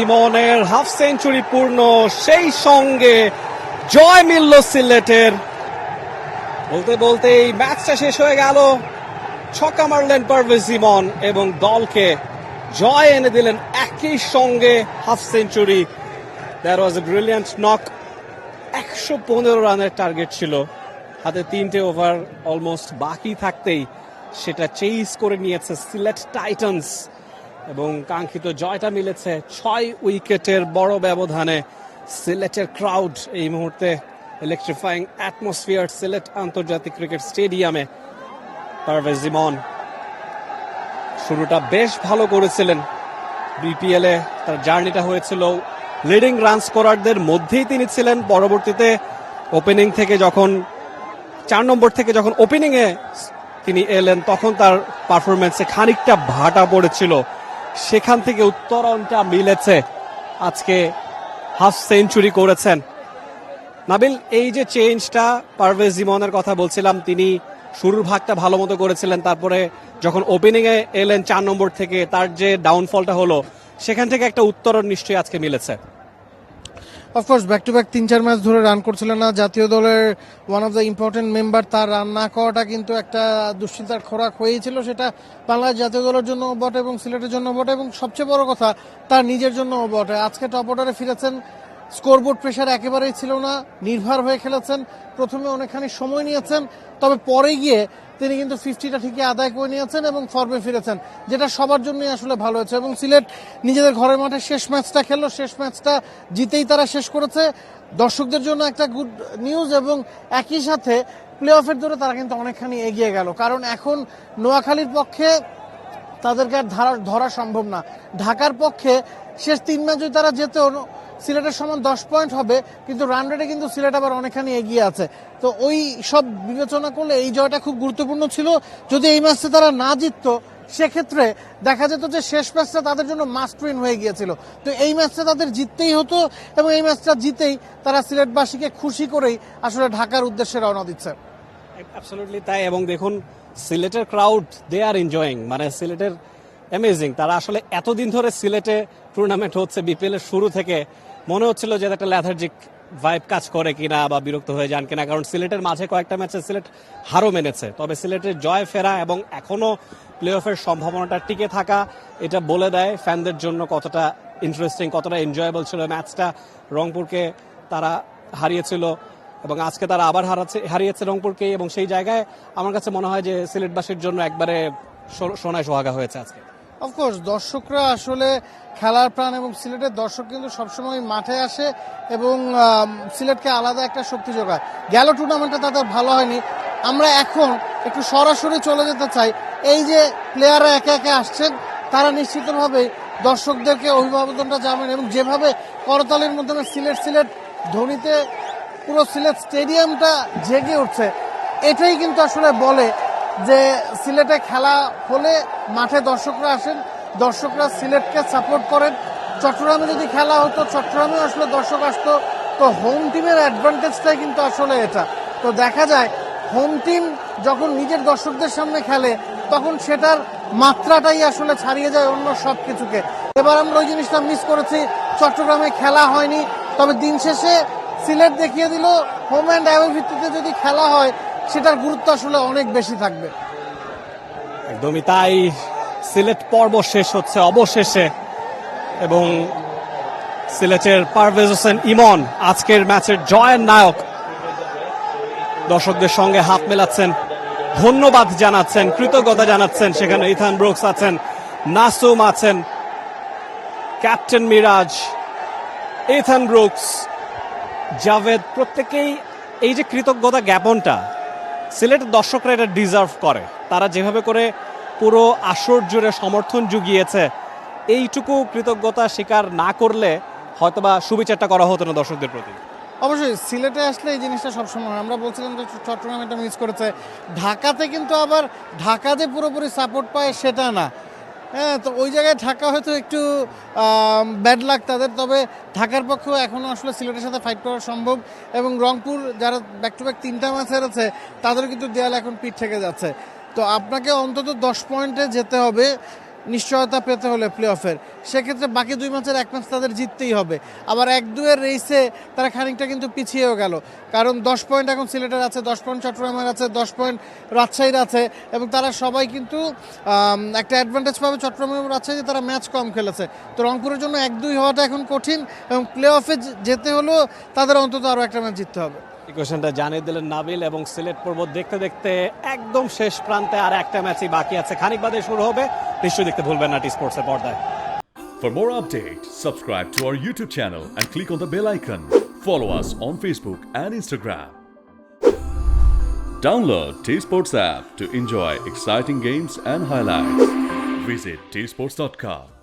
ইমনের half century পূর্ণ, সেই সঙ্গে জয় মিলল সিলেটের। বলতে বলতেই ম্যাচটা শেষ হয়ে গেল। ছক্কা মারলেন পারভেজ ইমন এবং দলকে জয় এনে দিলেন একই সঙ্গে half century. That was A brilliant knock. 115 রানের টার্গেট ছিল, হাতে 3টে ওভার অলমোস্ট বাকি থাকতেই সেটা চেইজ করে নিয়েছে সিলেট টাইটান্স এবং কাঙ্ক্ষিত জয়টা মিলেছে 6 উইকেটের বড় ব্যবধানে। সিলেটের ক্রাউড এই মুহূর্তে ইলেকট্রিফাইং অ্যাটমসফিয়ার সিলেট আন্তর্জাতিক ক্রিকেট স্টেডিয়ামে। পারভেজ ইমন শুরুটা বেশ ভালো করেছিলেন। বিপিএল এ তার জার্নিটা হয়েছিল লিডিং রান স্কোরারদের মধ্যেই তিনি ছিলেন। পরবর্তীতে ওপেনিং থেকে যখন 4 নম্বর থেকে যখন ওপেনিং এ তিনি এলেন তখন তার পারফরমেন্সে খানিকটা ভাটা পড়েছিল, সেখান থেকে উত্তরণটা মিলেছে। আজকে হাফ সেঞ্চুরি করেছেন নাবিল। এই যে চেঞ্জটা, পারভেজ ইমনের কথা বলছিলাম, তিনি শুরুর ভাগটা ভালো মতো করেছিলেন, তারপরে যখন ওপেনিং এ এলেন 4 নম্বর থেকে তার যে ডাউনফলটা হলো, সেখান থেকে একটা উত্তরণ নিশ্চয়ই আজকে মিলেছে। Of course back to back 3-4 match ধরে রান করছিলেন না, জাতীয় দলের one of the important member, তার রান না করাটা কিন্তু একটা দুশ্চিন্তার খোরাক হয়েছিল। সেটা বাংলাদেশ জাতীয় দলের জন্য বটে এবং সিলেটের জন্য বটে এবং সবচেয়ে বড় কথা তার নিজের জন্য বটে। আজকে টপ অর্ডারে ফিরেছেন, স্কোরবোর্ড প্রেশার একেবারেই ছিল না, নির্ভর হয়ে খেলেছেন। প্রথমে অনেকখানি সময় নিয়েছেন, তবে পরে গিয়ে তিনি কিন্তু 50টা ঠিকই আদায় করে নিয়েছেন এবং ফর্মে ফিরেছেন, যেটা সবার জন্যই আসলে ভালো হয়েছে। এবং সিলেট নিজেদের ঘরের মাঠে শেষ ম্যাচটা খেললো, শেষ ম্যাচটা জিতেই তারা শেষ করেছে। দর্শকদের জন্য একটা গুড নিউজ এবং একই সাথে প্লে অফের দৌড়ে তারা কিন্তু অনেকখানি এগিয়ে গেল, কারণ এখন নোয়াখালীর পক্ষে তাদেরকে আর ধরা সম্ভব না। ঢাকার পক্ষে শেষ 3 ম্যাচ যদি তারা যেতেও সিলেটের সমান 10 পয়েন্ট হবে, কিন্তু রান রেটে কিন্তু সিলেট আবার অনেকখানি এগিয়ে আছে। তো ওই সব বিবেচনা করলে এই জয়টা খুব গুরুত্বপূর্ণ ছিল। যদি এই ম্যাচে তারা না জিততো সেক্ষেত্রে দেখা যেত যে শেষ ম্যাচটা তাদের জন্য মাস্ট উইন হয়ে গিয়েছিল। তো এই ম্যাচটা তাদের জিততেই হতো এবং এই ম্যাচটা জিতেই তারা সিলেটবাসীকে খুশি করেই আসলে ঢাকার উদ্দেশ্যে রওনা দিচ্ছে। অ্যাবসলিউটলি তাই। এবং দেখুন সিলেটের ক্রাউড, দে আর এনজয়িং। মানে সিলেটের অ্যামেজিং। তারা আসলে এতদিন ধরে সিলেটে টুর্নামেন্ট হচ্ছে, বিপিএল এর শুরু থেকে মনে হচ্ছিল যে একটা ল্যাথার্জিক ভাইব কাজ করে কিনা বা বিরক্ত হয়ে যান কিনা, কারণ সিলেটের মাঝে কয়েকটা ম্যাচে সিলেট হারও মেনেছে। তবে সিলেটের জয় ফেরা এবং এখনো প্লে অফের সম্ভাবনাটা টিকে থাকা, এটা বলে দেয় ফ্যানদের জন্য কতটা ইন্টারেস্টিং, কতটা এনজয়েবল ছিল ম্যাচটা। রংপুরকে তারা হারিয়েছিল এবং আজকে তারা আবার হারিয়েছে রংপুরকে, এবং সেই জায়গায় আমার কাছে মনে হয় যে সিলেটবাসীর জন্য একবারে সোনায় সোহাগা হয়েছে আজকে। অফকোর্স দর্শকরা আসলে খেলার প্রাণ এবং সিলেটের দর্শক কিন্তু সবসময় মাঠে আসে এবং সিলেটকে আলাদা একটা শক্তি যোগায়। গেল টুর্নামেন্টে তাদের ভালো হয়নি। আমরা এখন একটু সরাসরি চলে যেতে চাই। এই যে প্লেয়াররা একে একে আসছেন, তারা নিশ্চিতভাবেই দর্শকদেরকে অভিবাদনটা জানাবেন এবং যেভাবে করতালির মাধ্যমে সিলেট সিলেট ধ্বনিতে পুরো সিলেট স্টেডিয়ামটা জেগে উঠছে, এটাই কিন্তু আসলে বলে যে সিলেটে খেলা হলে মাঠে দর্শকরা আসেন, দর্শকরা সিলেটকে সাপোর্ট করেন। চট্টগ্রামে যদি খেলা হতো, চট্টগ্রামে আসলে দর্শক আসতো। তো হোম টিমের অ্যাডভান্টেজটাই কিন্তু আসলে এটা। তো দেখা যায় হোম টিম যখন নিজের দর্শকদের সামনে খেলে তখন সেটার মাত্রাটাই আসলে ছাড়িয়ে যায় অন্য সব কিছুকে। এবার আমরা ওই জিনিসটা মিস করেছি, চট্টগ্রামে খেলা হয়নি। তবে দিন শেষে সিলেট দেখিয়ে দিল হোম অ্যান্ড অ্যাওয়ে ভিত্তিতে যদি খেলা হয় সেটার গুরুত্ব আসলে অনেক বেশি থাকবে। একদমই তাই। সিলেট পর্ব শেষ হচ্ছে অবশেষে এবং সিলেটের পারভেজ হোসেন ইমন আজকের ম্যাচের জয়ের নায়ক। দর্শকদের সঙ্গে হাত মেলাচ্ছেন, ধন্যবাদ জানাচ্ছেন, কৃতজ্ঞতা জানাচ্ছেন। সেখানে ইথান ব্রুকস আছেন, নাসুম আছেন, captain Miraz, Ethan Brooks, Javed, প্রত্যেকেই এই যে কৃতজ্ঞতা জ্ঞাপনটা সিলেটের দর্শকরা এটা ডিজার্ভ করে। তারা যেভাবে করে পুরো আসর জুড়ে সমর্থন জুগিয়েছে, এইটুকু কৃতজ্ঞতা স্বীকার না করলে হয়তোবা সুবিচারটা করা হতো না দর্শকদের প্রতি। অবশ্যই সিলেটে আসলে এই জিনিসটা সবসময়, আমরা বলছিলাম যে চট্টগ্রাম এটা মিস করেছে, ঢাকাতে কিন্তু আবার ঢাকা যে পুরোপুরি সাপোর্ট পায় সেটা না। হ্যাঁ, তো ওই জায়গায় ঢাকা হয়তো একটু ব্যাড লাক তাদের। তবে ঢাকার পক্ষেও এখনও আসলে সিলেটের সাথে ফাইট করা সম্ভব এবং রংপুর যারা ব্যাক টু ব্যাক 3টা ম্যাচ হেরেছে তাদেরও কিন্তু দেয়াল এখন পিঠ থেকে যাচ্ছে। তো আপনাকে অন্তত 10 পয়েন্টে যেতে হবে। নিশ্চয়তা পেতে হলে প্লে অফের, সেক্ষেত্রে বাকি 2 ম্যাচের 1 ম্যাচ তাদের জিততেই হবে। আবার 1-2-এর রেসে তারা খানিকটা কিন্তু পিছিয়েও গেল, কারণ 10 পয়েন্ট এখন সিলেটের আছে, 10 পয়েন্ট চট্টগ্রামের আছে, 10 পয়েন্ট রাজশাহীর আছে, এবং তারা সবাই কিন্তু একটা অ্যাডভান্টেজ পাবে চট্টগ্রাম এবং রাজশাহী, তারা ম্যাচ কম খেলেছে। তো রংপুরের জন্য 1-2 হওয়াটা এখন কঠিন, এবং প্লে অফে যেতে হলেও তাদের অন্তত আরও একটা ম্যাচ জিততে হবে। ইকুয়েশনটা জানিয়ে দিলেন নাবিল, এবং সিলেট পর্ব দেখতে দেখতে একদম শেষ প্রান্তে আর একটা ম্যাচই বাকি আছে, খানিক বাদে শুরু হবে। নিশ্চয়ই দেখতে ভুলবেন না টি স্পোর্টসের পর্দায়। For more updates, subscribe to our YouTube channel and click on the bell icon. Follow us on Facebook and Instagram. Download T Sports app to enjoy exciting games and highlights. Visit tsports.com.